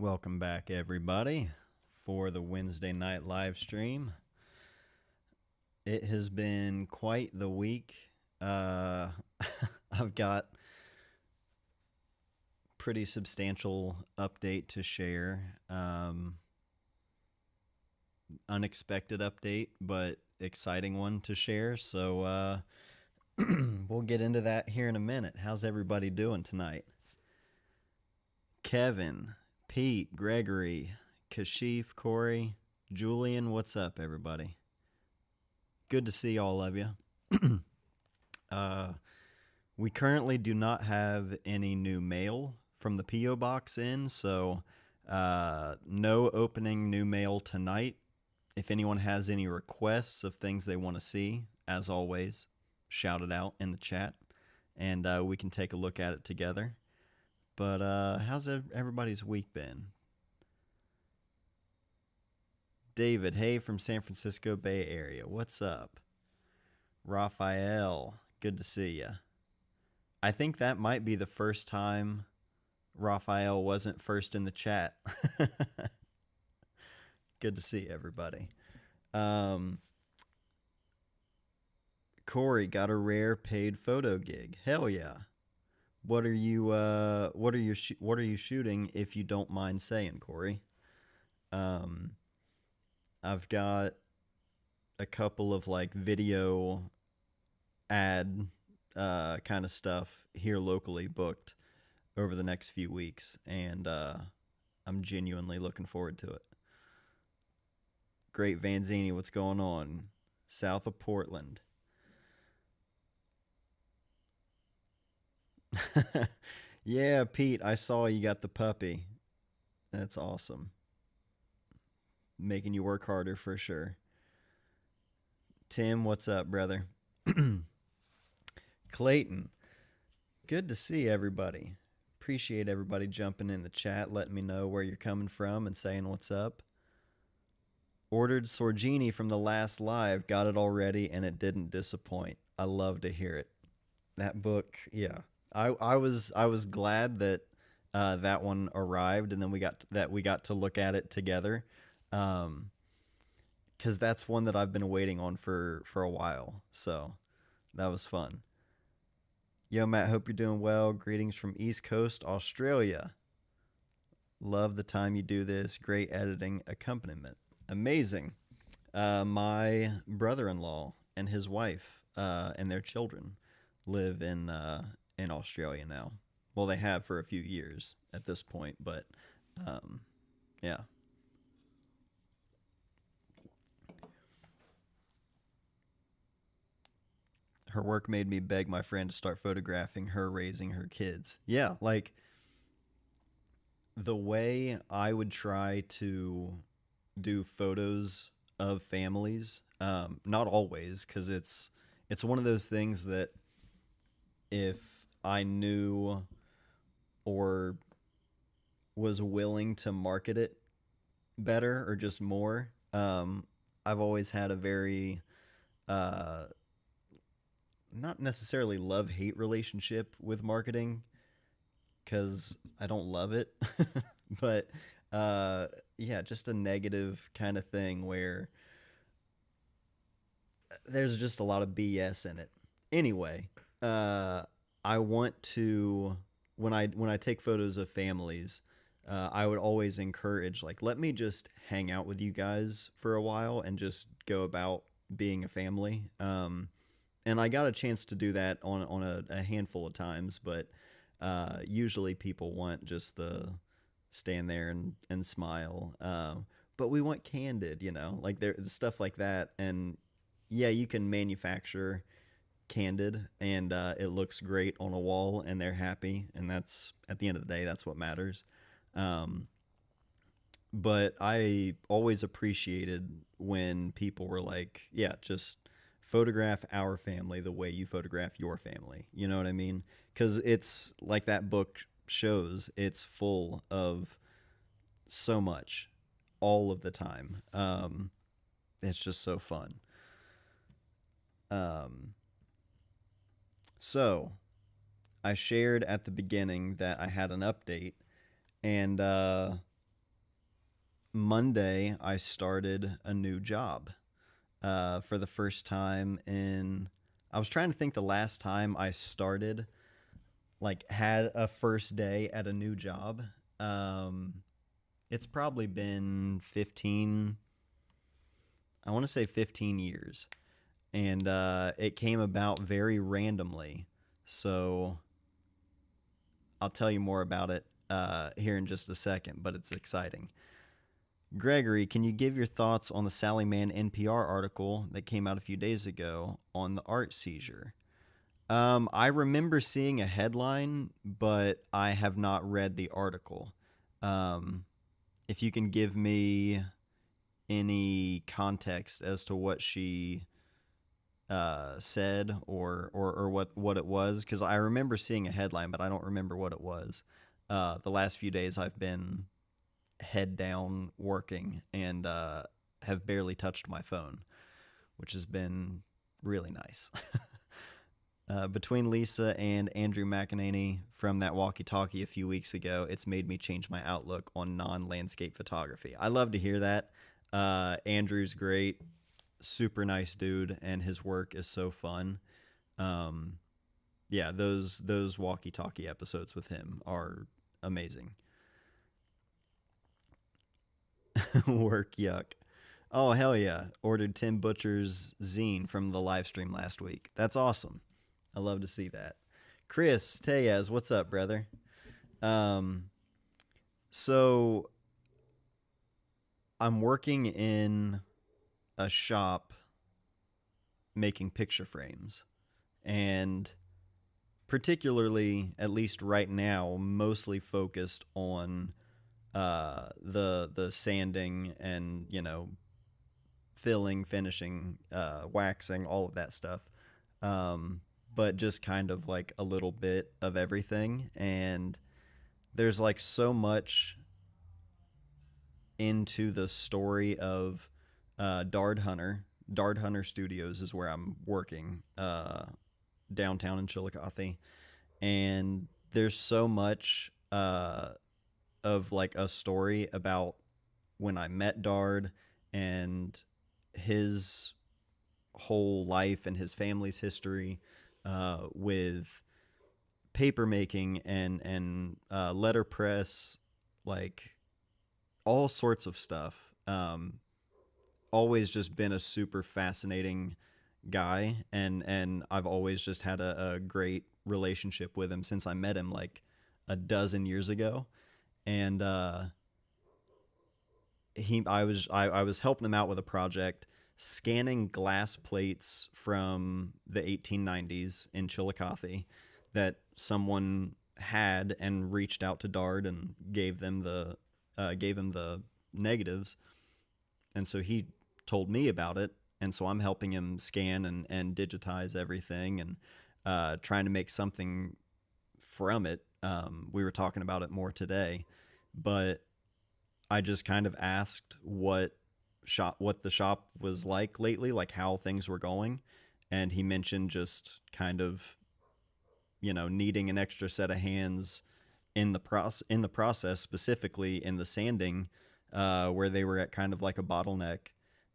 Welcome back, everybody, for the Wednesday night live stream. It has been quite the week. Uh, I've got pretty substantial update to share. Unexpected update, but exciting one to share. So we'll get into that here in a minute. How's everybody doing tonight? Kevin, Pete, Gregory, Kashif, Corey, Julian, what's up, everybody? Good to see all of you. uh, we currently do not have any new mail from the P.O. box in, so no opening new mail tonight. If anyone has any requests of things they want to see, as always, shout it out in the chat, and we can take a look at it together. But how's everybody's week been? David, hey, from San Francisco Bay Area. What's up? Raphael, good to see you. I think that might be the first time Raphael wasn't first in the chat. Good to see everybody. Corey got a rare paid photo gig. Hell yeah. What are you shooting, if you don't mind saying, Corey? I've got a couple of like video ad kind of stuff here locally booked over the next few weeks, and I'm genuinely looking forward to it. Great Vanzini, what's going on? South of Portland. Yeah, Pete, I saw you got the puppy. That's awesome. Making you work harder for sure. Tim, what's up, brother? Clayton, good to see everybody. Appreciate everybody jumping in the chat, letting me know where you're coming from and saying what's up. Ordered Sorgini from the last live, got it already, and it didn't disappoint. I love to hear it. That book, yeah. I was glad that that one arrived, and then we got to look at it together, because that's one that I've been waiting on for a while. So that was fun. Yo, Matt, hope you're doing well. Greetings from East Coast, Australia. Love the time you do this. Great editing accompaniment. Amazing. My brother-in-law and his wife and their children live in Australia now. Well, they have for a few years at this point, but yeah. Her work made me beg my friend to start photographing her raising her kids. Yeah, like the way I would try to do photos of families, not always, because it's one of those things that if I knew or was willing to market it better or just more, I've always had a very not necessarily love-hate relationship with marketing, because I don't love it, but yeah, just a negative kind of thing where there's just a lot of BS in it. Anyway, I want to when I take photos of families, I would always encourage, like, let me just hang out with you guys for a while and just go about being a family. And I got a chance to do that on a handful of times, but usually people want just the stand there and smile. But we want candid, like there stuff like that. And yeah, you can manufacture candid, and it looks great on a wall, and they're happy, and that's, at the end of the day, that's what matters. But I always appreciated when people were like, yeah, just photograph our family the way you photograph your family. You know what I mean? Because it's like that book shows, it's full of so much all of the time. It's just so fun. So I shared at the beginning that I had an update, and Monday, I started a new job for the first time in. I was trying to think the last time I started, like, had a first day at a new job. Um, it's probably been 15, I want to say 15 years. And it came about very randomly. So I'll tell you more about it here in just a second, but it's exciting. Gregory, can you give your thoughts on the Sally Mann NPR article that came out a few days ago on the art seizure? I remember seeing a headline, but I have not read the article. Um, if you can give me any context as to what she said or what it was, because I remember seeing a headline, but I don't remember what it was. The last few days I've been head down working and have barely touched my phone, which has been really nice. Between Lisa and Andrew McEnany from that walkie-talkie a few weeks ago, it's made me change my outlook on non-landscape photography. I love to hear that. Andrew's great, super nice dude, and his work is so fun. Yeah, those walkie-talkie episodes with him are amazing. Work yuck. Oh hell yeah! Ordered Tim Butcher's zine from the live stream last week. That's awesome. I love to see that. Chris Tellez, what's up, brother? Um, so I'm working in a shop making picture frames, and particularly, at least right now, mostly focused on the sanding and filling, finishing, waxing, all of that stuff. But just kind of like a little bit of everything. And there's like so much into the story of Dard Hunter. Dard Hunter Studios is where I'm working downtown in Chillicothe. And there's so much of like a story about when I met Dard and his whole life and his family's history with paper making and letterpress, like all sorts of stuff. Always just been a super fascinating guy, and I've always just had a great relationship with him since I met him like a dozen years ago. And I was helping him out with a project scanning glass plates from the 1890s in Chillicothe that someone had and reached out to Dard and gave him the negatives. And so he told me about it, and so I'm helping him scan and digitize everything and trying to make something from it. We were talking about it more today, but I just kind of asked what the shop was like lately, like how things were going, and he mentioned just kind of needing an extra set of hands in the process, specifically in the sanding, where they were at kind of like a bottleneck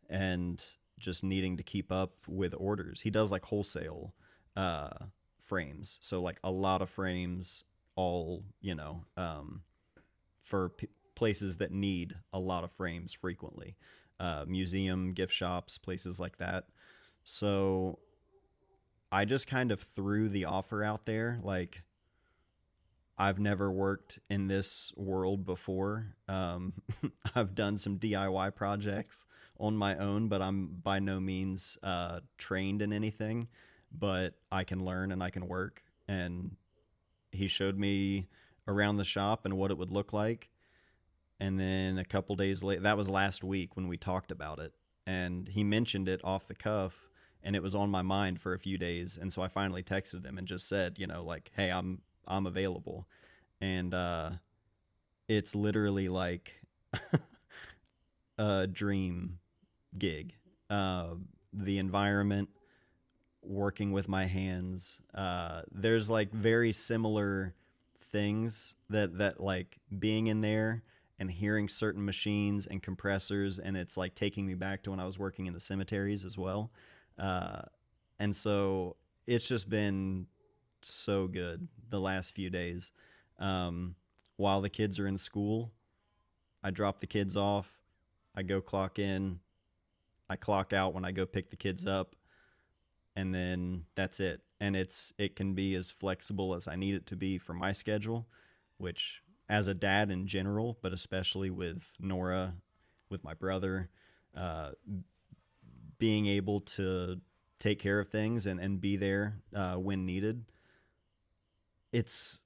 and just needing to keep up with orders. He does like wholesale frames, so like a lot of frames, all for places that need a lot of frames frequently, museum, gift shops, places like that. So I just kind of threw the offer out there, like, I've never worked in this world before. I've done some DIY projects on my own, but I'm by no means trained in anything. But I can learn and I can work. And he showed me around the shop and what it would look like. And then a couple days later, that was last week when we talked about it. And he mentioned it off the cuff, and it was on my mind for a few days. And so I finally texted him and just said, like, hey, I'm available. And it's literally like a dream gig. The environment, working with my hands, there's like very similar things that like being in there and hearing certain machines and compressors, and it's like taking me back to when I was working in the cemeteries as well. Uh, and so it's just been so good the last few days. Um, while the kids are in school, I drop the kids off, I go clock in, I clock out when I go pick the kids up, and then that's it. And it can be as flexible as I need it to be for my schedule, which as a dad in general, but especially with Nora, with my brother, uh, being able to take care of things and be there when needed. It's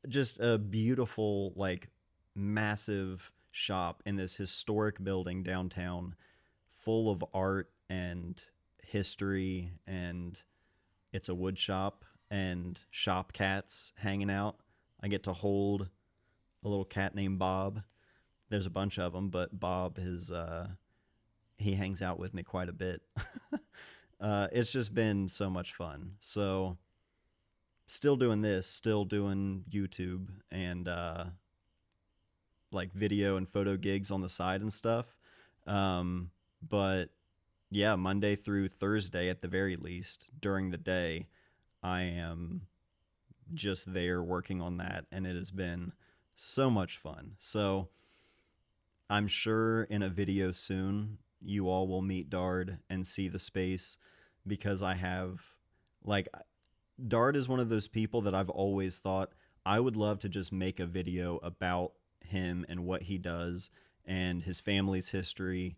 just a beautiful, like, massive shop in this historic building downtown, full of art and history, and it's a wood shop and shop cats hanging out. I get to hold a little cat named Bob. There's a bunch of them, but Bob is he hangs out with me quite a bit. It's just been so much fun. So still doing this, still doing YouTube and like video and photo gigs on the side and stuff. But yeah, Monday through Thursday at the very least during the day, I am just there working on that, and it has been so much fun. So I'm sure in a video soon you all will meet Dard and see the space, because I have, like, Dard is one of those people that I've always thought I would love to just make a video about him and what he does and his family's history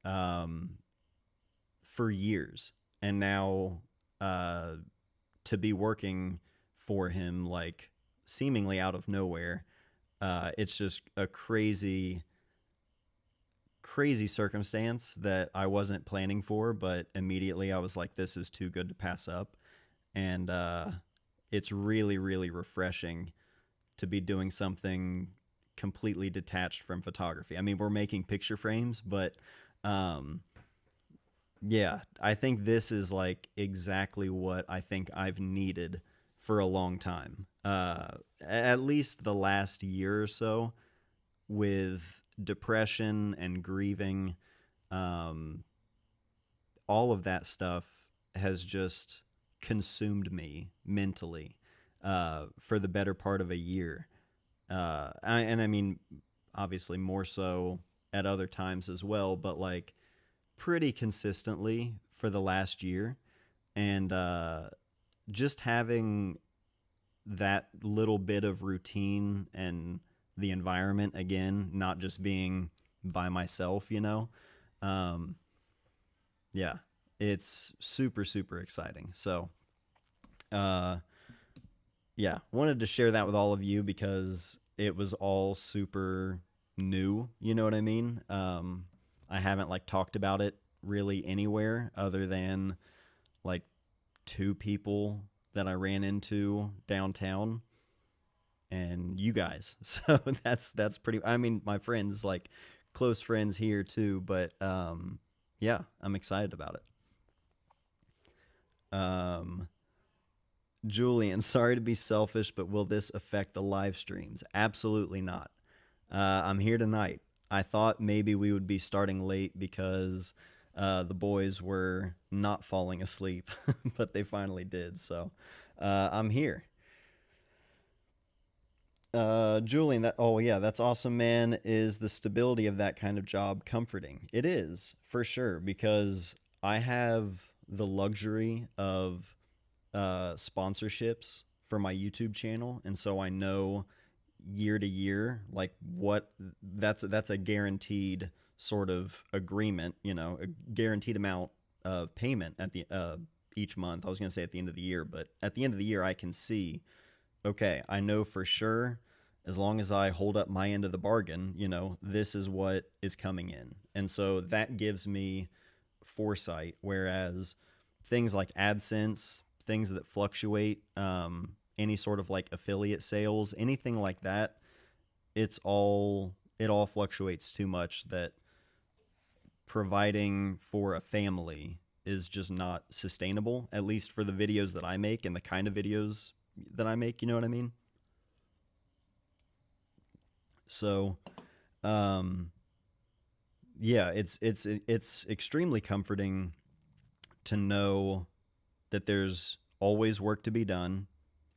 for years. And now to be working for him, like, seemingly out of nowhere, it's just a crazy circumstance that I wasn't planning for, but immediately I was like, this is too good to pass up. And it's really, really refreshing to be doing something completely detached from photography. I mean, we're making picture frames, but yeah, I think this is like exactly what I think I've needed for a long time. At least the last year or so, with depression and grieving, all of that stuff has just consumed me mentally for the better part of a year. And I mean, obviously more so at other times as well, but like pretty consistently for the last year. And just having that little bit of routine and the environment again, not just being by myself, you know. Yeah, it's super, super exciting. So, yeah, wanted to share that with all of you because it was all super new. You know what I mean? I haven't like talked about it really anywhere other than like two people that I ran into downtown and you guys. So that's pretty, I mean, my friends, like close friends here too, but yeah, I'm excited about it. Julian, sorry to be selfish, but will this affect the live streams? Absolutely not. I'm here tonight. I thought maybe we would be starting late because the boys were not falling asleep, but they finally did. So I'm here. Julian, oh yeah, that's awesome, man. Is the stability of that kind of job comforting? It is, for sure, because I have the luxury of sponsorships for my YouTube channel, and so I know year to year like what that's a guaranteed sort of agreement, you know, a guaranteed amount of payment at the each month. I was going to say at the end of the year, but at the end of the year I can see, okay, I know for sure as long as I hold up my end of the bargain, you know, this is what is coming in. And so that gives me foresight, whereas things like AdSense, things that fluctuate, any sort of like affiliate sales, anything like that, it all fluctuates too much that providing for a family is just not sustainable, at least for the videos that I make and the kind of videos that I make, you know what I mean? So Um, yeah, it's extremely comforting to know that there's always work to be done.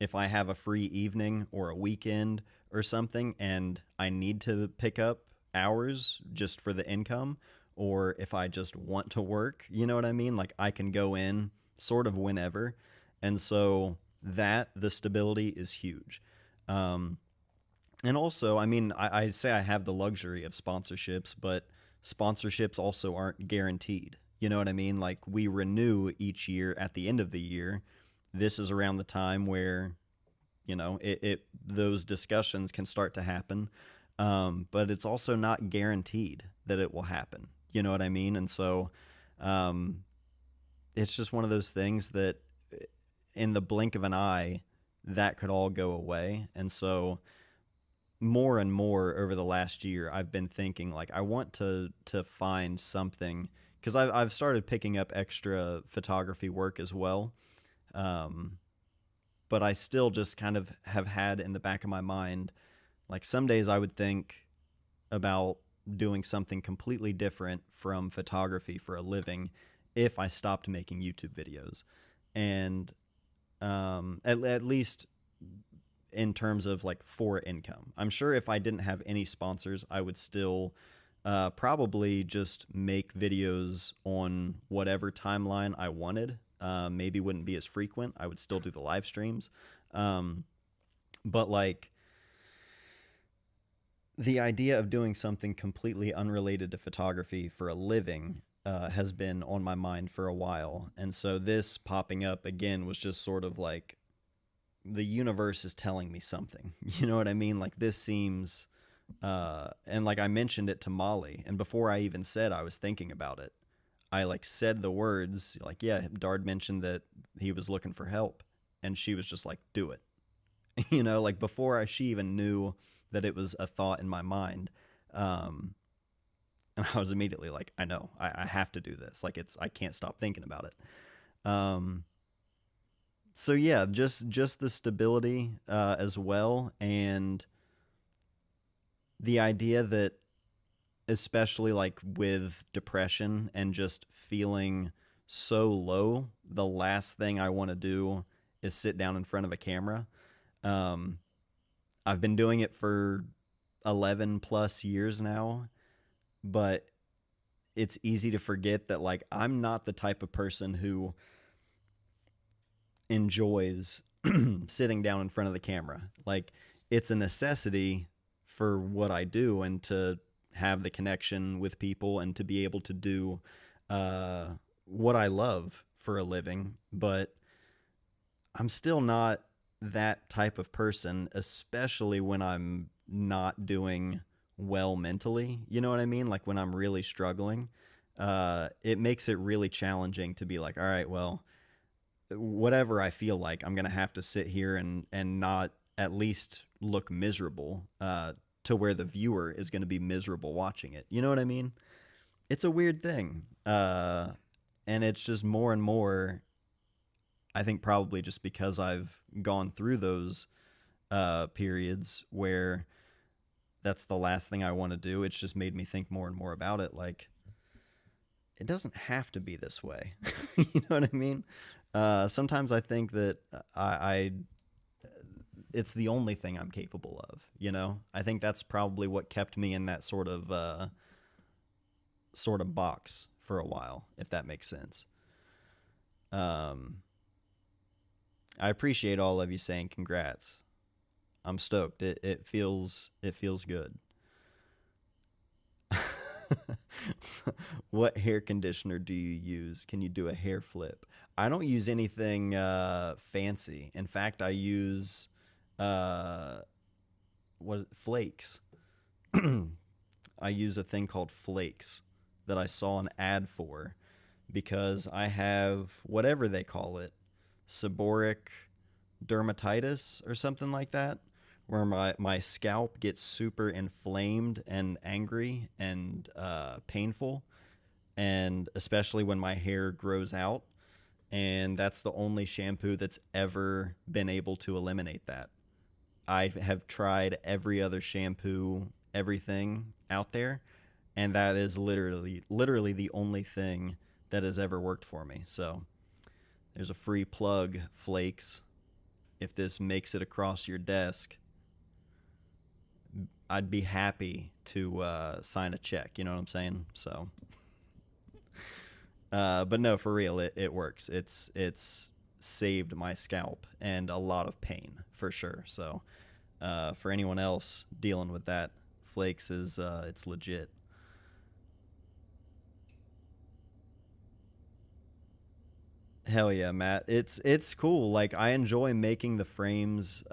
If I have a free evening or a weekend or something and I need to pick up hours just for the income, or if I just want to work, you know what I mean? Like I can go in sort of whenever. And so that the stability is huge. Um, and also, I mean, I say I have the luxury of sponsorships, but sponsorships also aren't guaranteed. You know what I mean? Like we renew each year at the end of the year. This is around the time where, it those discussions can start to happen. But it's also not guaranteed that it will happen. You know what I mean? And so um, it's just one of those things that in the blink of an eye, that could all go away. And so more and more over the last year, I've been thinking like I want to find something because I've started picking up extra photography work as well. Um, but I still just kind of have had in the back of my mind like some days I would think about doing something completely different from photography for a living if I stopped making YouTube videos. And at least in terms of like for income. I'm sure if I didn't have any sponsors, I would still probably just make videos on whatever timeline I wanted. Maybe wouldn't be as frequent. I would still do the live streams. Um, but like the idea of doing something completely unrelated to photography for a living has been on my mind for a while. And so this popping up again was just sort of like the universe is telling me something. You know what I mean? Like this seems, and like I mentioned it to Molly, and before I even said I was thinking about it, I like said the words like, yeah, Dard mentioned that he was looking for help, and she was just like, do it. Like before she even knew that it was a thought in my mind. Um, and I was immediately like, I know, I have to do this. Like I can't stop thinking about it. Um, so yeah, just the stability as well, and the idea that especially like with depression and just feeling so low, the last thing I want to do is sit down in front of a camera. Um, I've been doing it for 11 plus years now, but it's easy to forget that like I'm not the type of person who enjoys sitting down in front of the camera. Like it's a necessity for what I do and to have the connection with people and to be able to do uh, what I love for a living. But I'm still not that type of person, especially when I'm not doing well mentally. You know what I mean? Like when I'm really struggling, it makes it really challenging to be like, all right, well, whatever I feel like, I'm gonna have to sit here and not at least look miserable to where the viewer is gonna be miserable watching it. You know what I mean? It's a weird thing, and it's just more and more. I think probably just because I've gone through those periods where that's the last thing I want to do. It's just made me think more and more about it. Like it doesn't have to be this way. You know what I mean? Sometimes I think that I it's the only thing I'm capable of. I think that's probably what kept me in that sort of box for a while, if that makes sense. Um, I appreciate all of you saying congrats. I'm stoked. It feels good. What hair conditioner do you use? Can you do a hair flip? I don't use anything fancy. In fact, I use uh, what flakes. I use a thing called flakes that I saw an ad for because I have whatever they call it, seborrheic dermatitis or something like that, where my scalp gets super inflamed and angry and painful, and especially when my hair grows out. And that's the only shampoo that's ever been able to eliminate that. I have tried every other shampoo everything out there, and that is literally the only thing that has ever worked for me. So there's a free plug, Flakes. If this makes it across your desk, I'd be happy to sign a check. You know what I'm saying? So, but no, for real, it works. It's saved my scalp and a lot of pain for sure. So, for anyone else dealing with that, Flakes is it's legit. Hell yeah, Matt. It's cool. Like I enjoy making the frames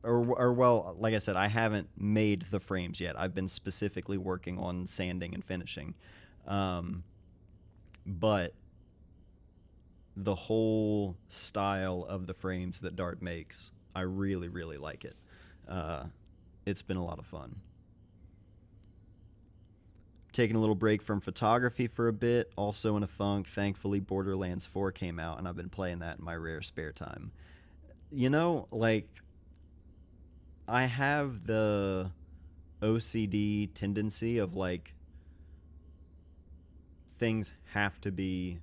or well, like I said, I haven't made the frames yet. I've been specifically working on sanding and finishing. Um, but the whole style of the frames that Dart makes, I really, really like it. Uh, it's been a lot of fun. Taking a little break from photography for a bit, also in a funk. Thankfully, Borderlands 4 came out, and I've been playing that in my rare spare time. You know, like, I have the OCD tendency of, like, things have to be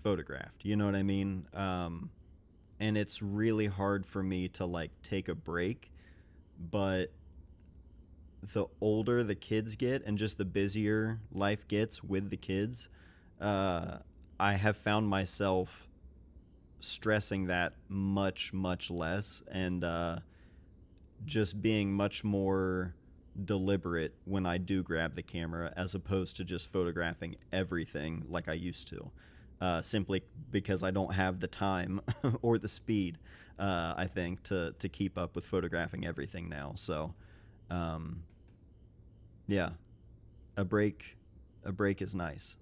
photographed. You know what I mean? And it's really hard for me to, like, take a break, but the older the kids get and just the busier life gets with the kids, uh, I have found myself stressing that much, much less and just being much more deliberate when I do grab the camera as opposed to just photographing everything like I used to. Simply because I don't have the time or the speed, I think, to keep up with photographing everything now. So, um, yeah, a break, a break is nice.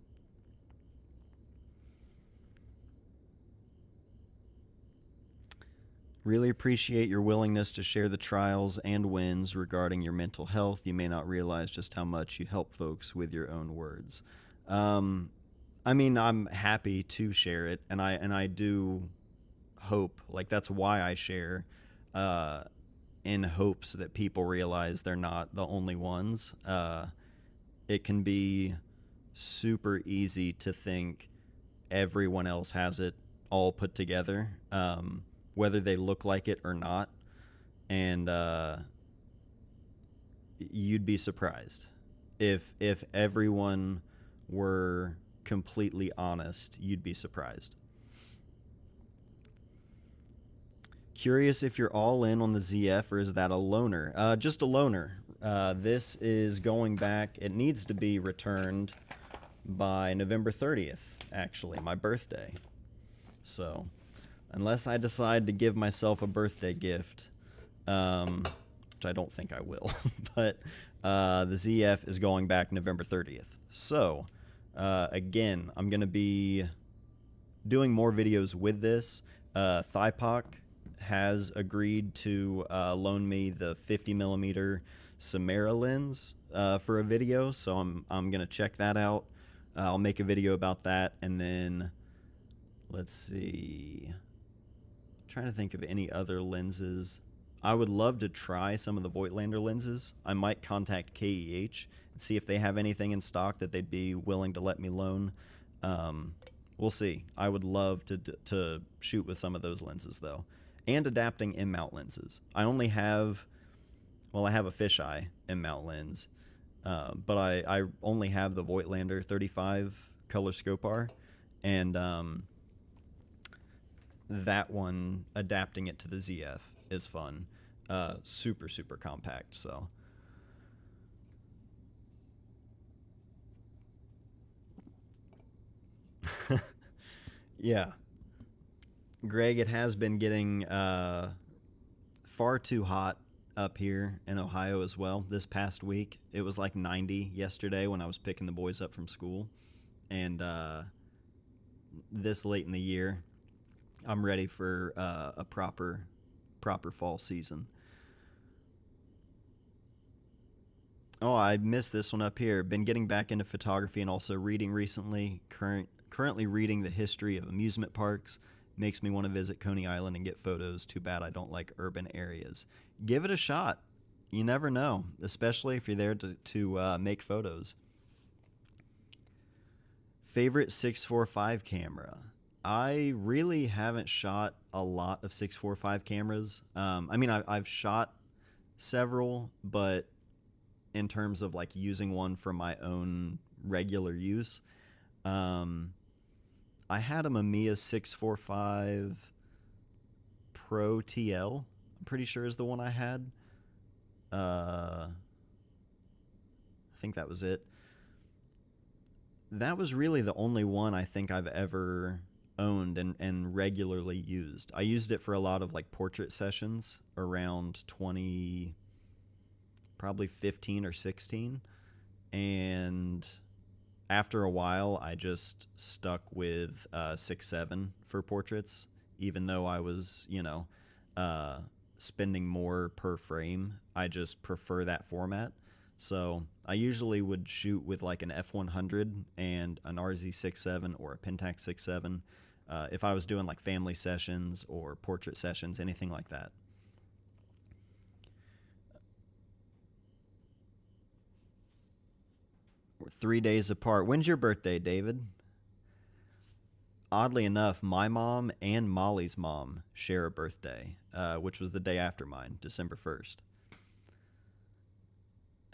Really appreciate your willingness to share the trials and wins regarding your mental health. You may not realize just how much you help folks with your own words. Um, I mean, I'm happy to share it, and I do hope, like that's why I share, uh, in hopes that people realize they're not the only ones. It can be super easy to think everyone else has it all put together, whether they look like it or not. And you'd be surprised if everyone were completely honest. You'd be surprised. Curious if you're all in on the ZF or is that a loaner? Just a loaner. This is going back. It needs to be returned by November 30th, actually, my birthday. So, unless I decide to give myself a birthday gift, which I don't think I will, but the ZF is going back November 30th. So, again, I'm going to be doing more videos with this. Thipoc has agreed to loan me the 50 millimeter Samara lens for a video, so I'm gonna check that out. I'll make a video about that, and then let's see. I'm trying to think of any other lenses. I would love to try some of the Voigtlander lenses. I might contact KEH and see if they have anything in stock that they'd be willing to let me loan. We'll see. I would love to shoot with some of those lenses though, and adapting M mount lenses. I only have, well, I have a fisheye M mount lens, but I only have the Voigtlander 35 color scope R, and that one, adapting it to the ZF is fun. Super super compact. So yeah, Greg, it has been getting far too hot up here in Ohio as well this past week. It was like 90 yesterday when I was picking the boys up from school. And this late in the year, I'm ready for a proper fall season. Oh, I missed this one up here. Been getting back into photography and also reading recently. Currently reading the history of amusement parks. Makes me want to visit Coney Island and get photos. Too bad I don't like urban areas. Give it a shot. You never know, especially if you're there to make photos. Favorite 645 camera. I really haven't shot a lot of 645 cameras. I mean, I've shot several, but in terms of like using one for my own regular use, um, I had a Mamiya 645 Pro TL. I'm pretty sure is the one I had. I think that was it. That was really the only one I think I've ever owned and regularly used. I used it for a lot of like portrait sessions around 20, probably 15 or 16. And after a while, I just stuck with 6.7 for portraits, even though I was, uh, spending more per frame. I just prefer that format. So I usually would shoot with like an F100 and an RZ67 or a Pentax 67 if I was doing like family sessions or portrait sessions, anything like that. We're 3 days apart. When's your birthday, David? Oddly enough, my mom and Molly's mom share a birthday, which was the day after mine, December 1st.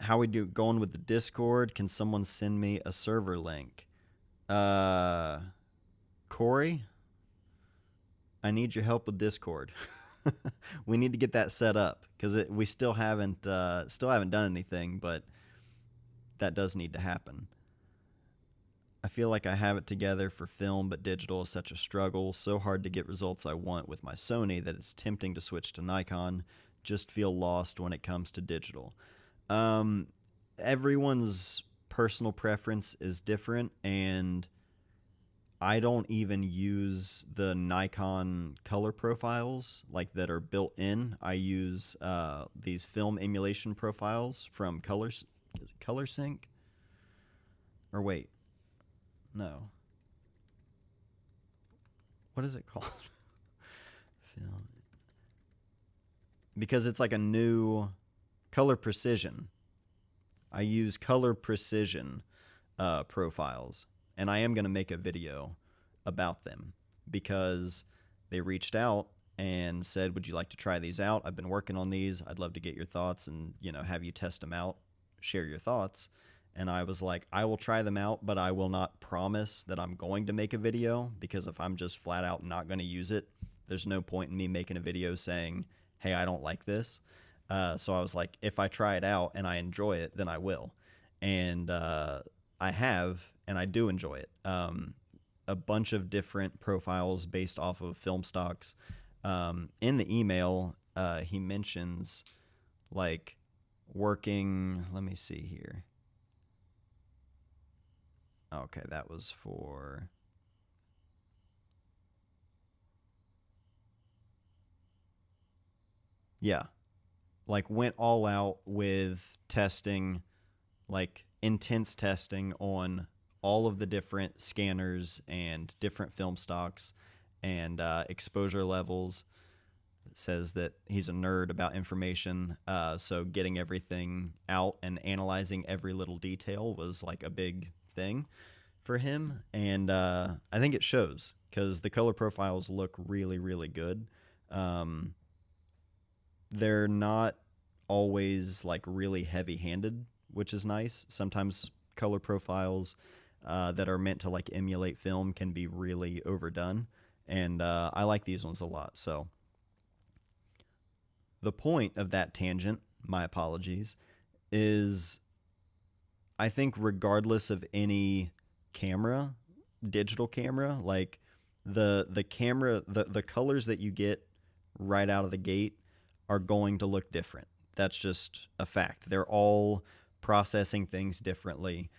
How we do going with the Discord? Can someone send me a server link? Uh, Corey, I need your help with Discord. We need to get that set up because we still haven't done anything, but that does need to happen. I feel like I have it together for film, but digital is such a struggle. So hard to get results I want with my Sony that it's tempting to switch to Nikon. Just feel lost when it comes to digital. Um, Everyone's personal preference is different, and I don't even use the Nikon color profiles like that are built in. I use these film emulation profiles from ColorSync. Or wait, no, what is it called? Film, because it's like a new Color Precision. I use Color Precision profiles, and I am going to make a video about them because they reached out and said, would you like to try these out? I've been working on these. I'd love to get your thoughts and, have you test them out, share your thoughts. And I was like, I will try them out, but I will not promise that I'm going to make a video, because if I'm just flat out not going to use it, there's no point in me making a video saying, hey, I don't like this. So I was like, if I try it out and I enjoy it, then I will. And I have, and I do enjoy it. A bunch of different profiles based off of film stocks. In the email, he mentions like working, let me see here. Okay, that was for... Yeah, like went all out with testing, like intense testing on all of the different scanners and different film stocks and exposure levels. It says that he's a nerd about information, so getting everything out and analyzing every little detail was like a big thing for him. And I think it shows because the color profiles look really, really good. Um, they're not always like really heavy handed, which is nice. Sometimes color profiles that are meant to like emulate film can be really overdone. And I like these ones a lot. So the point of that tangent, my apologies, is I think regardless of any camera, digital camera, like the camera, the colors that you get right out of the gate are going to look different. That's just a fact. They're all processing things differently.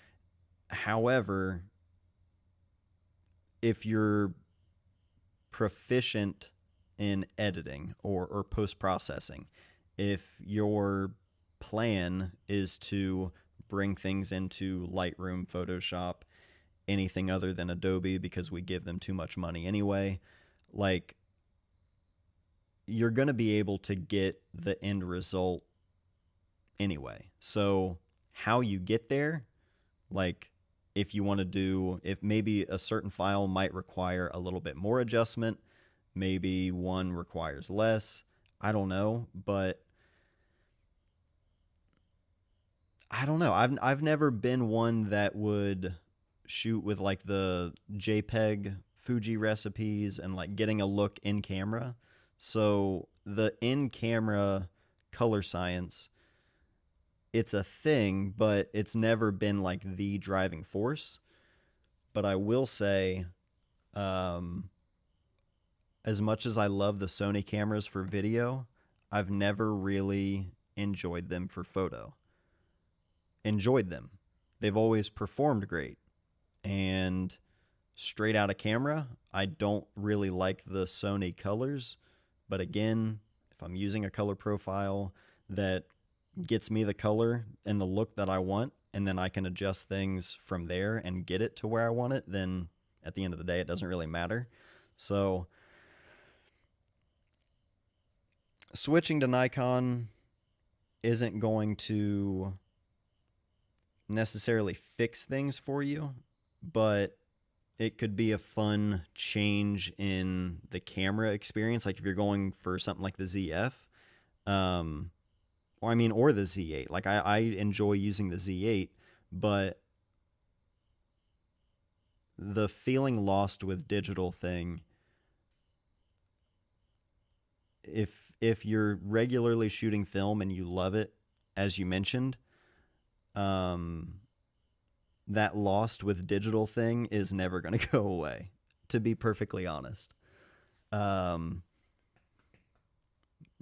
However, if you're proficient in editing or post processing, if your plan is to bring things into Lightroom, Photoshop, anything other than Adobe because we give them too much money anyway, like you're going to be able to get the end result anyway. So how you get there, like if you want to do, if maybe a certain file might require a little bit more adjustment, maybe one requires less, I don't know, but I don't know. I've never been one that would shoot with like the JPEG Fuji recipes and like getting a look in camera. So the in camera color science, it's a thing, but it's never been like the driving force. But I will say, um, as much as I love the Sony cameras for video, I've never really enjoyed them for photo. Enjoyed them. They've always performed great. And straight out of camera, I don't really like the Sony colors. But again, if I'm using a color profile that gets me the color and the look that I want, and then I can adjust things from there and get it to where I want it, then at the end of the day, it doesn't really matter. So switching to Nikon isn't going to necessarily fix things for you, but it could be a fun change in the camera experience. Like if you're going for something like the ZF, or the Z8. Like I enjoy using the Z8, but the feeling lost with digital thing, if you're regularly shooting film and you love it, as you mentioned, that lost with digital thing is never going to go away, to be perfectly honest.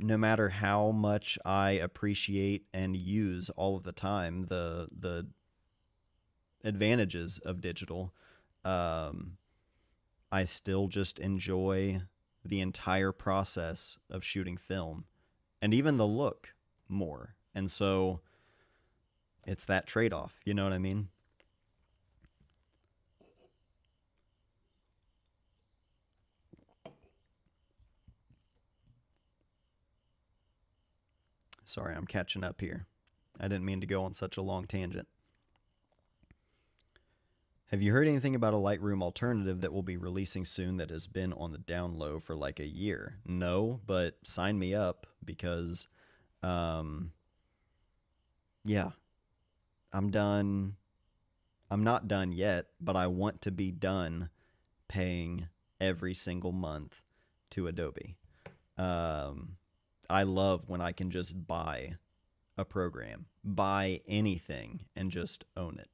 No matter how much I appreciate and use all of the time the advantages of digital, I still just enjoy the entire process of shooting film and even the look more. And so it's that trade-off, you know what I mean? Sorry, I'm catching up here. I didn't mean to go on such a long tangent. Have you heard anything about a Lightroom alternative that will be releasing soon that has been on the down low for like a year? No, but sign me up because, yeah, I'm done. I'm not done yet, but I want to be done paying every single month to Adobe. I love when I can just buy a program, buy anything, and just own it.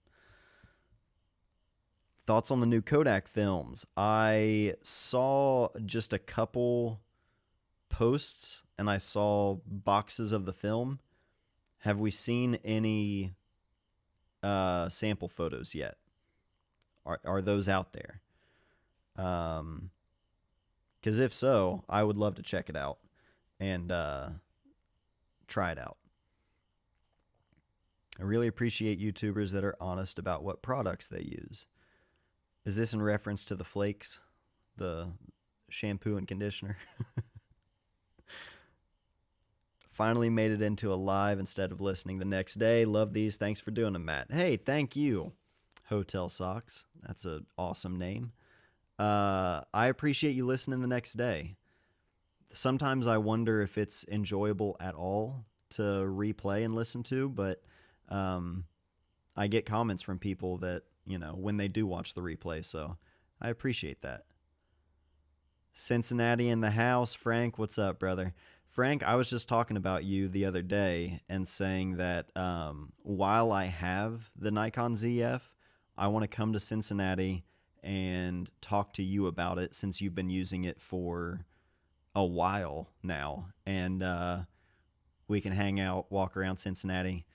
Thoughts on the new Kodak films? I saw just a couple posts and I saw boxes of the film. Have we seen any sample photos yet? Are those out there? Because if so, I would love to check it out and try it out. I really appreciate YouTubers that are honest about what products they use. Is this in reference to the flakes, the shampoo and conditioner? Finally made it into a live instead of listening the next day. Love these. Thanks for doing them, Matt. Hey, thank you, Hotel Socks. That's an awesome name. I appreciate you listening the next day. Sometimes I wonder if it's enjoyable at all to replay and listen to, but I get comments from people that, when they do watch the replay, so I appreciate that. Cincinnati in the house. Frank, what's up, brother? Frank, I was just talking about you the other day and saying that while I have the Nikon ZF, I want to come to Cincinnati and talk to you about it since you've been using it for a while now. And we can hang out, walk around Cincinnati,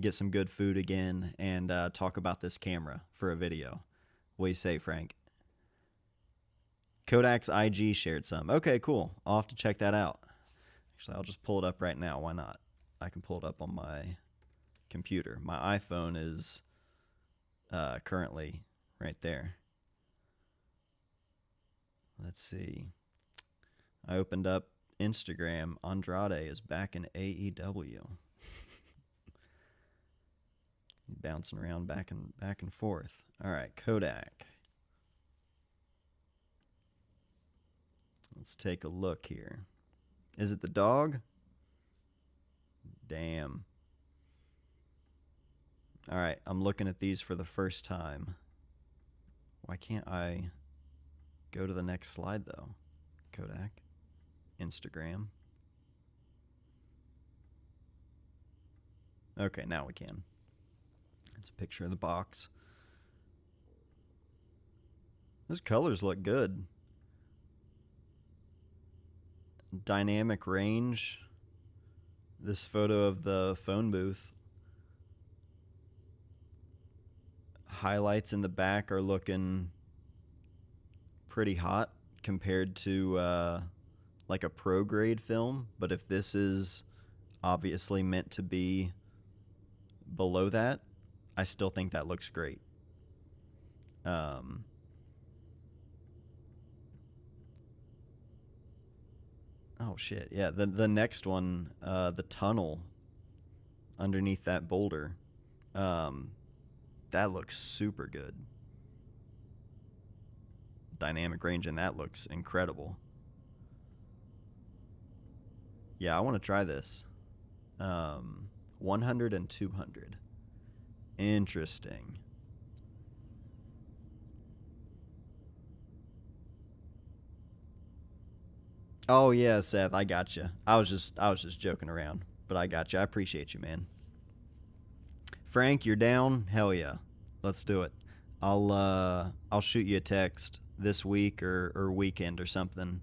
get some good food again, and talk about this camera for a video. What do you say, Frank? Kodak's IG shared some. Okay, cool. I'll have to check that out. Actually, I'll just pull it up right now. Why not? I can pull it up on my computer. My iPhone is currently right there. Let's see. I opened up Instagram. Andrade is back in AEW. Bouncing around back and forth. All right, Kodak. Let's take a look here. Is it the dog? Damn. All right, I'm looking at these for the first time. Why can't I go to the next slide though? Kodak, Instagram. Okay, now we can. It's a picture of the box. Those colors look good. Dynamic range. This photo of the phone booth. Highlights in the back are looking pretty hot compared to like a pro grade film. But if this is obviously meant to be below that, I still think that looks great. Oh shit, yeah, the next one, the tunnel underneath that boulder, that looks super good. Dynamic range in that looks incredible. Yeah, I want to try this. 100 and 200. Interesting. Oh yeah, Seth, I got you. I was just joking around, but I got you. I appreciate you, man. Frank, you're down? Hell yeah. Let's do it. I'll shoot you a text this week or weekend or something.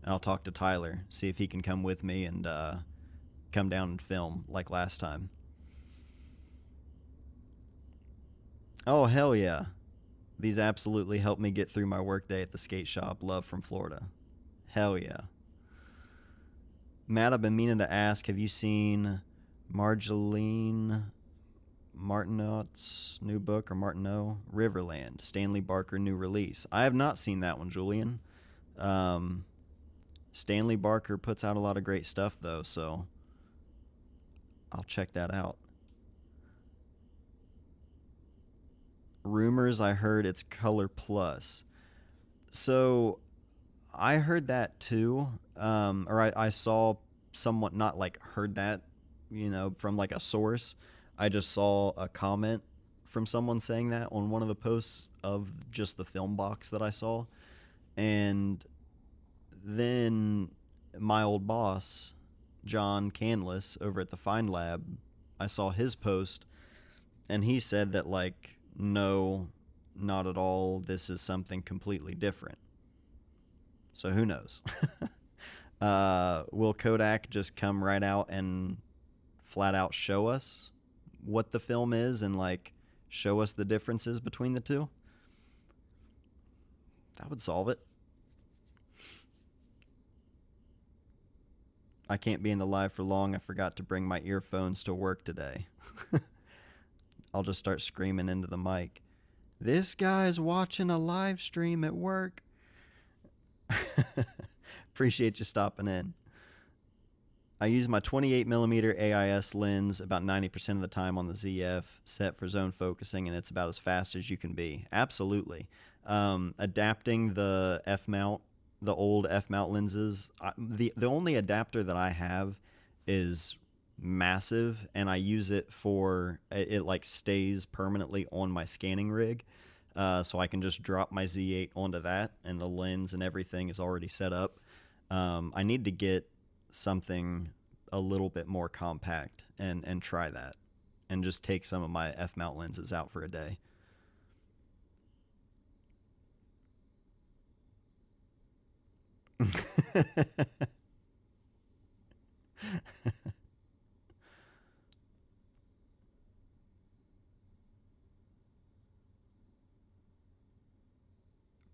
And I'll talk to Tyler, see if he can come with me and come down and film like last time. Oh, hell yeah. These absolutely helped me get through my workday at the skate shop. Love from Florida. Hell yeah. Matt, I've been meaning to ask, have you seen Marjolaine Martineau's new book, or Martineau, Riverland, Stanley Barker new release? I have not seen that one, Julian. Stanley Barker puts out a lot of great stuff, though, so I'll check that out. Rumors, I heard it's Color Plus. So I heard that too, or I saw someone, not like heard that, from like a source. I just saw a comment from someone saying that on one of the posts of just the film box that I saw. And then my old boss, John Canless, over at the Find Lab, I saw his post, and he said that, like, no, not at all. This is something completely different. So who knows? Will Kodak just come right out and flat out show us what the film is and like show us the differences between the two? That would solve it. I can't be in the live for long. I forgot to bring my earphones to work today. I'll just start screaming into the mic. This guy's watching a live stream at work. Appreciate you stopping in. I use my 28mm AIS lens about 90% of the time on the ZF, set for zone focusing, and it's about as fast as you can be. Absolutely. Adapting the F-mount, the old F-mount lenses, the only adapter that I have is massive, and I use it for, it like stays permanently on my scanning rig, so I can just drop my Z8 onto that, and the lens and everything is already set up. I need to get something a little bit more compact and try that, and just take some of my F-mount lenses out for a day.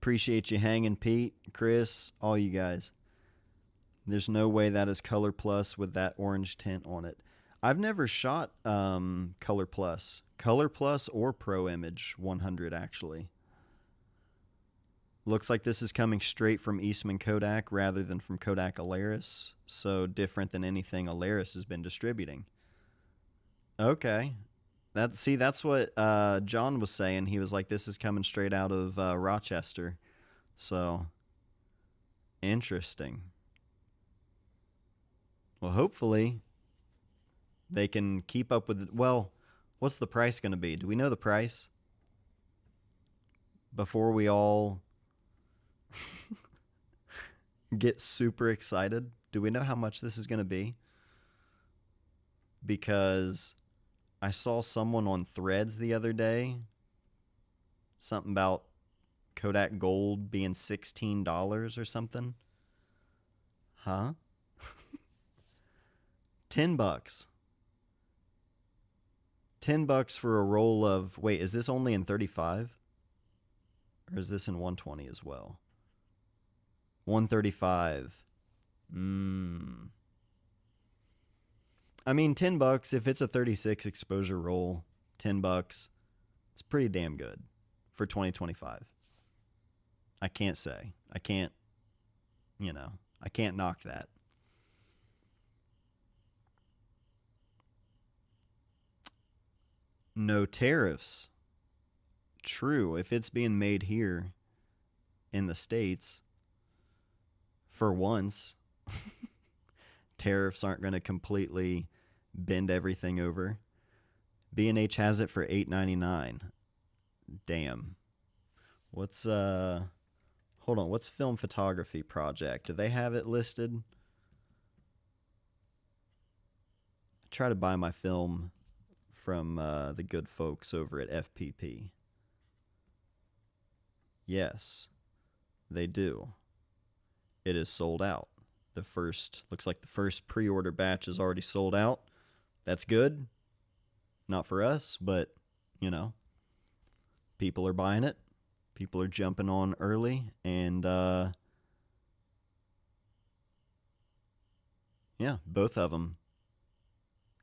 Appreciate you hanging, Pete, Chris, all you guys. There's no way that is Color Plus with that orange tint on it. I've never shot Color Plus or Pro Image 100 actually. Looks like this is coming straight from Eastman Kodak rather than from Kodak Alaris, so different than anything Alaris has been distributing. Okay. That's what John was saying. He was like, this is coming straight out of Rochester. So interesting. Well, hopefully they can keep up with it. Well, what's the price going to be? Do we know the price before we all get super excited? Do we know how much this is going to be? Because I saw someone on Threads the other day, something about Kodak Gold being $16 or something. Huh? $10. $10 for a roll of, wait, is this only in 35? Or is this in 120 as well? 135. I mean, $10 if it's a 36 exposure roll, $10. It's pretty damn good for 2025. I can't say. I can't, I can't knock that. No tariffs. True. If it's being made here in the States, for once, tariffs aren't going to completely bend everything over. B&H has it for $8.99. Damn. What's hold on, what's Film Photography Project? Do they have it listed? I try to buy my film from the good folks over at FPP. Yes, they do. It is sold out. Looks like the first pre-order batch is already sold out. That's good. Not for us, but, people are buying it. People are jumping on early, and, yeah, both of them,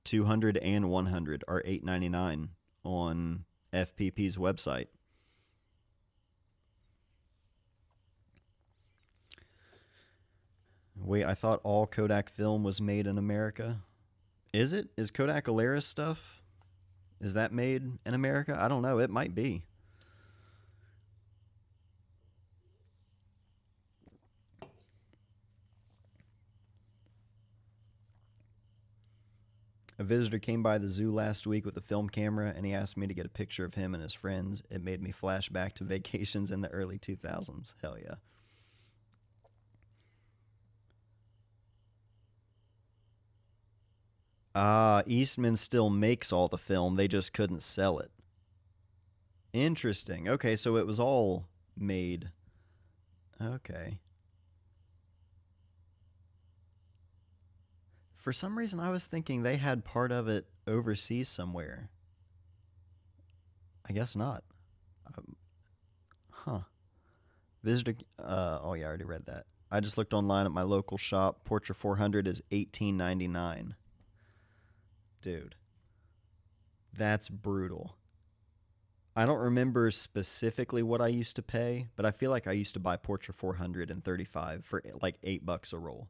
200 and 100, are $8.99 on FPP's website. Wait, I thought all Kodak film was made in America. Is it? Is Kodak Alaris stuff? Is that made in America? I don't know. It might be. A visitor came by the zoo last week with a film camera, and he asked me to get a picture of him and his friends. It made me flash back to vacations in the early 2000s. Hell yeah. Eastman still makes all the film. They just couldn't sell it. Interesting. Okay, so it was all made. Okay. For some reason, I was thinking they had part of it overseas somewhere. I guess not. Um, huh. Visitor. Oh yeah, I already read that. I just looked online at my local shop. Portra 400 is $18.99. Dude, that's brutal. I don't remember specifically what I used to pay, but I feel like I used to buy Portra 435 for like $8 a roll.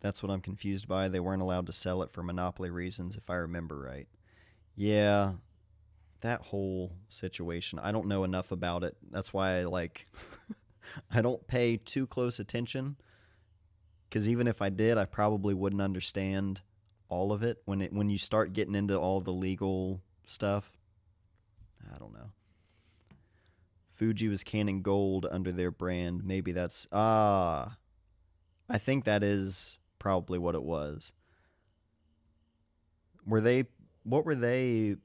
That's what I'm confused by. They weren't allowed to sell it for monopoly reasons, if I remember right. Yeah, that whole situation. I don't know enough about it. That's why I like I don't pay too close attention, cuz even if I did, I probably wouldn't understand all of it when you start getting into all the legal stuff. I don't know. Fuji was canning gold under their brand. Maybe that's I think that is probably what it was. Were they what were they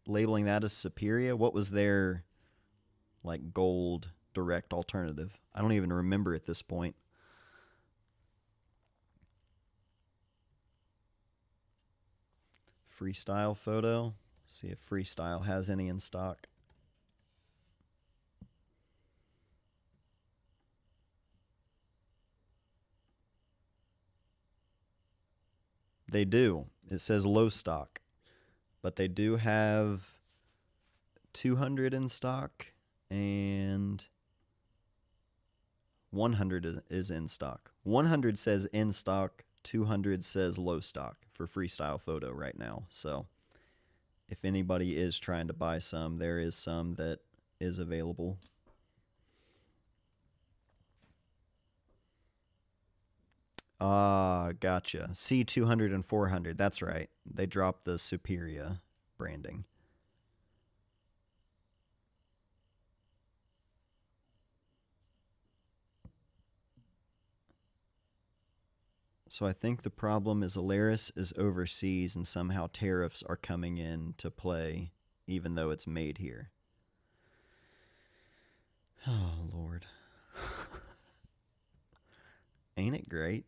labeling that as Superior? What was their like gold direct alternative? I don't even remember at this point. Freestyle photo. See if Freestyle has any in stock. They do. It says low stock, but they do have 200 in stock and 100 is in stock. 100 says in stock. 200 says low stock for freestyle photo right now. So if anybody is trying to buy some, there is some that is available. Ah, gotcha. C200 and 400. That's right. They dropped the Superia branding. So I think the problem is Alaris is overseas and somehow tariffs are coming in to play even though it's made here. Oh, Lord. Ain't it great?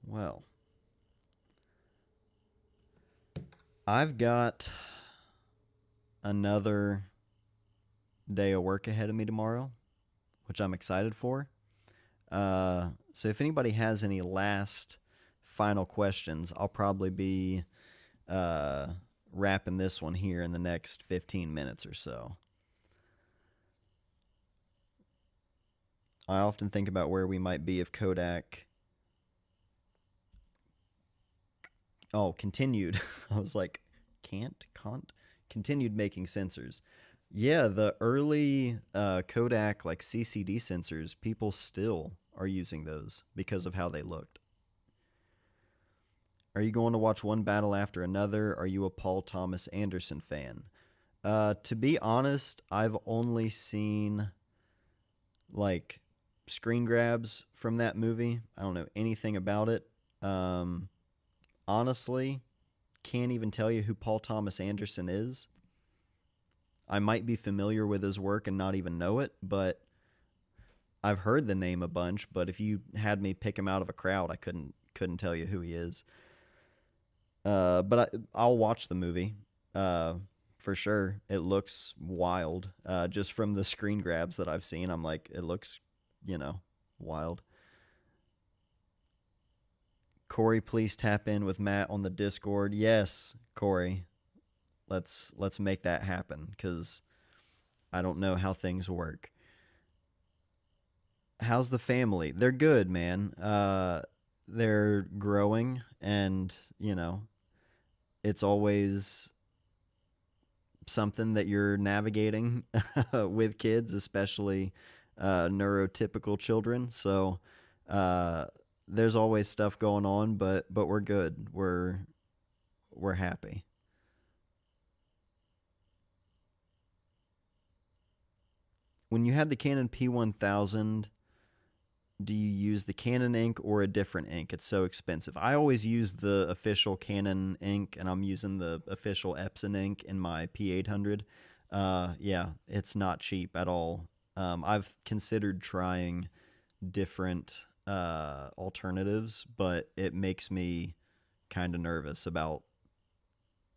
Well, I've got another day of work ahead of me tomorrow, which I'm excited for. So if anybody has any last final questions, I'll probably be wrapping this one here in the next 15 minutes or so. I often think about where we might be if Kodak continued. I was like, continued making sensors. Yeah, the early Kodak like CCD sensors, people still are using those because of how they looked. Are you going to watch one battle after another? Are you a Paul Thomas Anderson fan? To be honest, I've only seen like screen grabs from that movie. I don't know anything about it. Honestly, can't even tell you who Paul Thomas Anderson is. I might be familiar with his work and not even know it, but I've heard the name a bunch. But if you had me pick him out of a crowd, I couldn't tell you who he is. But I'll watch the movie for sure. It looks wild. Just from the screen grabs that I've seen, I'm like, it looks, wild. Corey, please tap in with Matt on the Discord. Yes, Corey. Let's make that happen because I don't know how things work. How's the family? They're good, man. They're growing, and it's always something that you're navigating with kids, especially neurotypical children. So there's always stuff going on, but we're good. We're happy. When you had the Canon P1000, do you use the Canon ink or a different ink? It's so expensive. I always use the official Canon ink, and I'm using the official Epson ink in my P800. Yeah, it's not cheap at all. I've considered trying different alternatives, but it makes me kind of nervous about,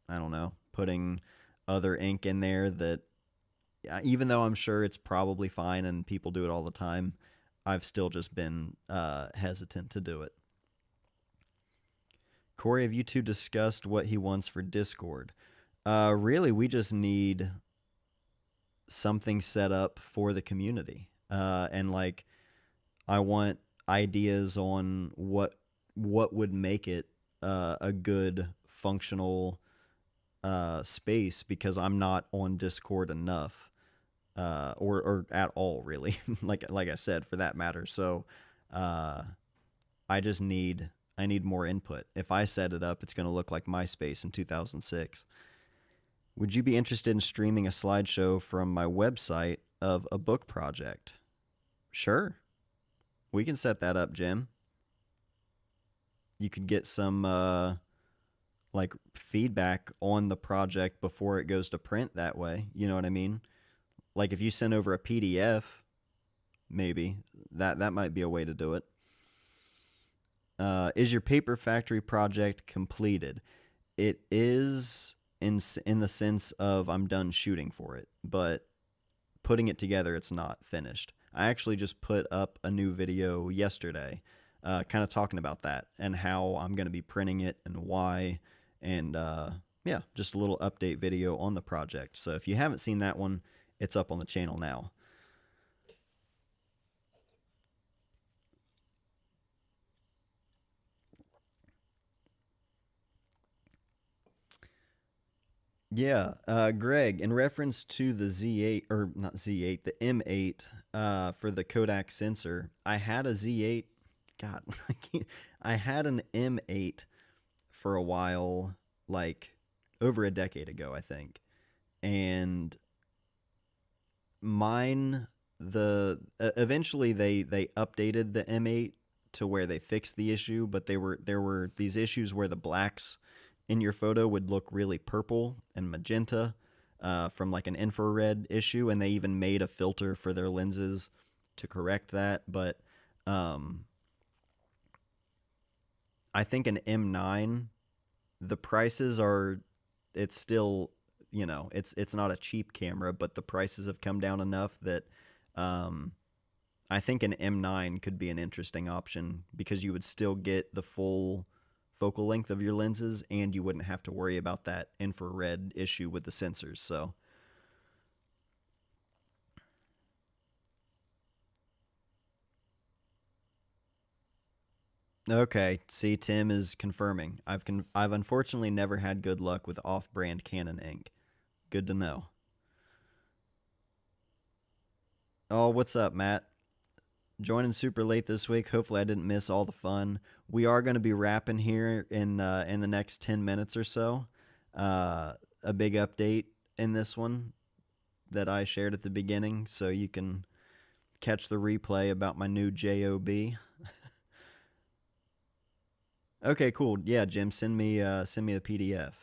I don't know, putting other ink in there that, even though I'm sure it's probably fine and people do it all the time, I've still just been hesitant to do it. Corey, have you two discussed what he wants for Discord? Really, we just need something set up for the community. And like, I want ideas on what would make it a good functional space, because I'm not on Discord enough. Or at all, really, like I said, for that matter. So I need more input. If I set it up, it's going to look like MySpace in 2006. Would you be interested in streaming a slideshow from my website of a book project? Sure. We can set that up, Jim. You could get some like feedback on the project before it goes to print that way. You know what I mean? Like if you send over a PDF, maybe that might be a way to do it. Is your Paper Factory project completed? It is in the sense of I'm done shooting for it, but putting it together, it's not finished. I actually just put up a new video yesterday, kind of talking about that and how I'm going to be printing it and why, and yeah, just a little update video on the project. So if you haven't seen that one, it's up on the channel now. Yeah, Greg, in reference to the Z8, or not Z8, the M8 for the Kodak sensor, I had a Z8. God, I can't, I had an M8 for a while, like over a decade ago, I think. And mine, eventually they updated the M8 to where they fixed the issue, but there were these issues where the blacks in your photo would look really purple and magenta from like an infrared issue, and they even made a filter for their lenses to correct that. But um, I think an M9, the prices are, it's still, it's not a cheap camera, but the prices have come down enough that um, I think an M9 could be an interesting option because you would still get the full focal length of your lenses and you wouldn't have to worry about that infrared issue with the sensors. So, okay, see, Tim is confirming. I've unfortunately never had good luck with off-brand Canon ink. Good to know. Oh, what's up, Matt? Joining super late this week. Hopefully, I didn't miss all the fun. We are going to be wrapping here in the next 10 minutes or so. A big update in this one that I shared at the beginning, so you can catch the replay about my new job. Okay, cool. Yeah, Jim, send me the PDF.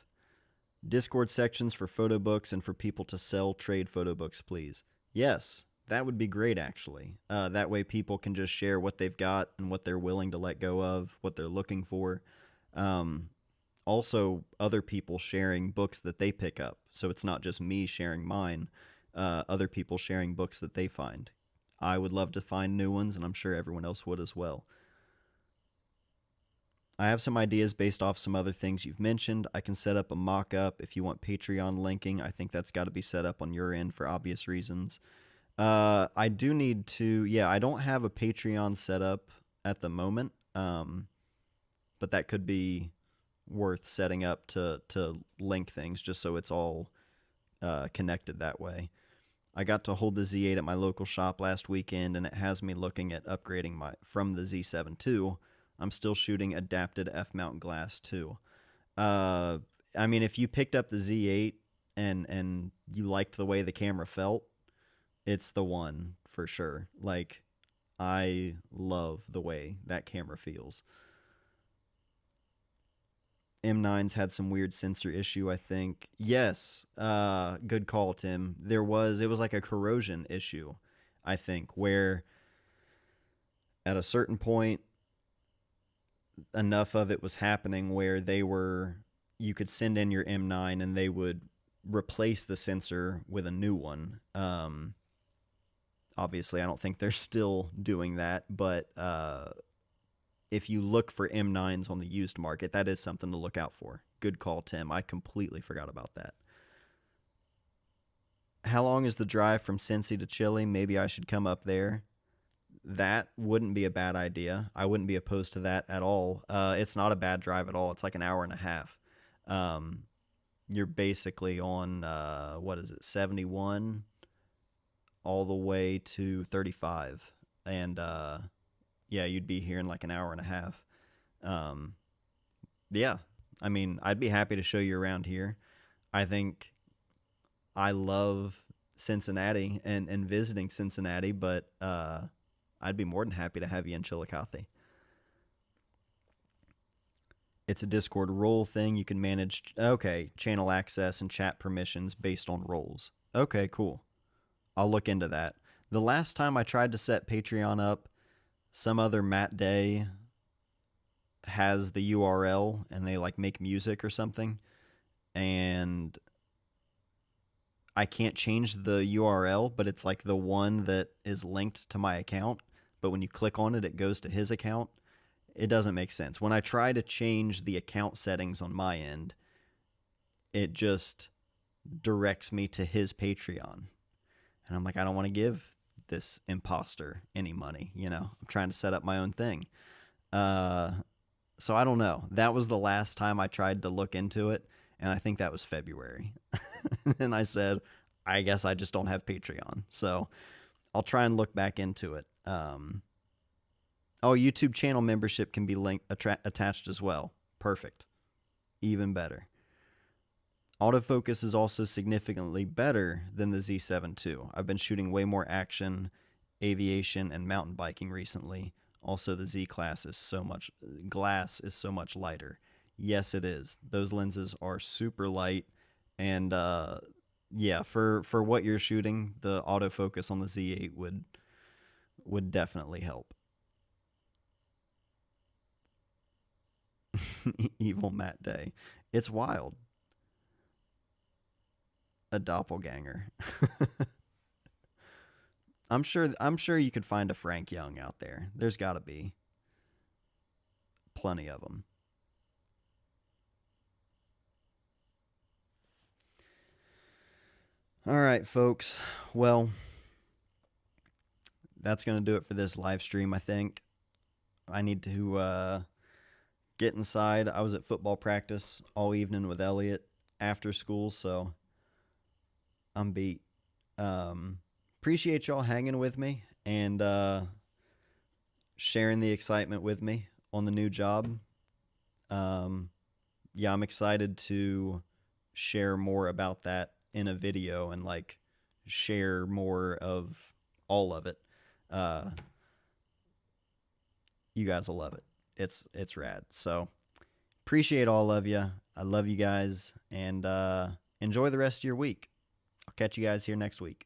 Discord sections for photo books and for people to sell trade photo books, please. Yes, that would be great, actually. That way people can just share what they've got and what they're willing to let go of, what they're looking for. Um, Also, other people sharing books that they pick up. So it's not just me sharing mine, other people sharing books that they find. I would love to find new ones, and I'm sure everyone else would as well. I have some ideas based off some other things you've mentioned. I can set up a mock up if you want Patreon linking. I think that's got to be set up on your end for obvious reasons. I do need to, yeah, I don't have a Patreon set up at the moment, but that could be worth setting up to link things just so it's all connected that way. I got to hold the Z8 at my local shop last weekend, and it has me looking at upgrading my from the Z7 II. I'm still shooting adapted f-mount glass too. Uh, I mean, if you picked up the Z8 and you liked the way the camera felt, it's the one for sure. Like, I love the way that camera feels. M9's had some weird sensor issue, I think. Yes, good call, Tim. It was like a corrosion issue, I think, where at a certain point, enough of it was happening where you could send in your M9 and they would replace the sensor with a new one. Obviously, I don't think they're still doing that, but if you look for M9s on the used market, that is something to look out for. Good call, Tim. I completely forgot about that. How long is the drive from Cincy to Chile? Maybe I should come up there. That wouldn't be a bad idea. I wouldn't be opposed to that at all. It's not a bad drive at all. It's like an hour and a half. Um, you're basically on, what is it, 71 all the way to 35. And yeah, you'd be here in like an hour and a half. Um, yeah, I mean, I'd be happy to show you around here. I think I love Cincinnati and visiting Cincinnati, but I'd be more than happy to have you in Chillicothe. It's a Discord role thing. You can manage, okay, channel access and chat permissions based on roles. Okay, cool. I'll look into that. The last time I tried to set Patreon up, some other Matt Day has the URL and they like make music or something. And I can't change the URL, but it's like the one that is linked to my account. But when you click on it, it goes to his account. It doesn't make sense. When I try to change the account settings on my end, it just directs me to his Patreon. And I'm like, I don't want to give this imposter any money. I'm trying to set up my own thing. So I don't know. That was the last time I tried to look into it. And I think that was February. And I said, I guess I just don't have Patreon. So I'll try and look back into it. YouTube channel membership can be attached as well. Perfect. Even better. Autofocus is also significantly better than the Z7 II. I've been shooting way more action, aviation, and mountain biking recently. Also, the Z glass is so much lighter. Yes, it is. Those lenses are super light, and yeah, for what you're shooting, the autofocus on the Z8 would definitely help. Evil Matt Day. It's wild. A doppelganger. I'm sure you could find a Frank Young out there. There's got to be plenty of them. All right, folks. Well, that's going to do it for this live stream, I think. I need to get inside. I was at football practice all evening with Elliot after school, so I'm beat. Appreciate y'all hanging with me and sharing the excitement with me on the new job. Yeah, I'm excited to share more about that in a video and like share more of all of it. You guys will love it. It's rad. So appreciate all of you. I love you guys, and enjoy the rest of your week. I'll catch you guys here next week.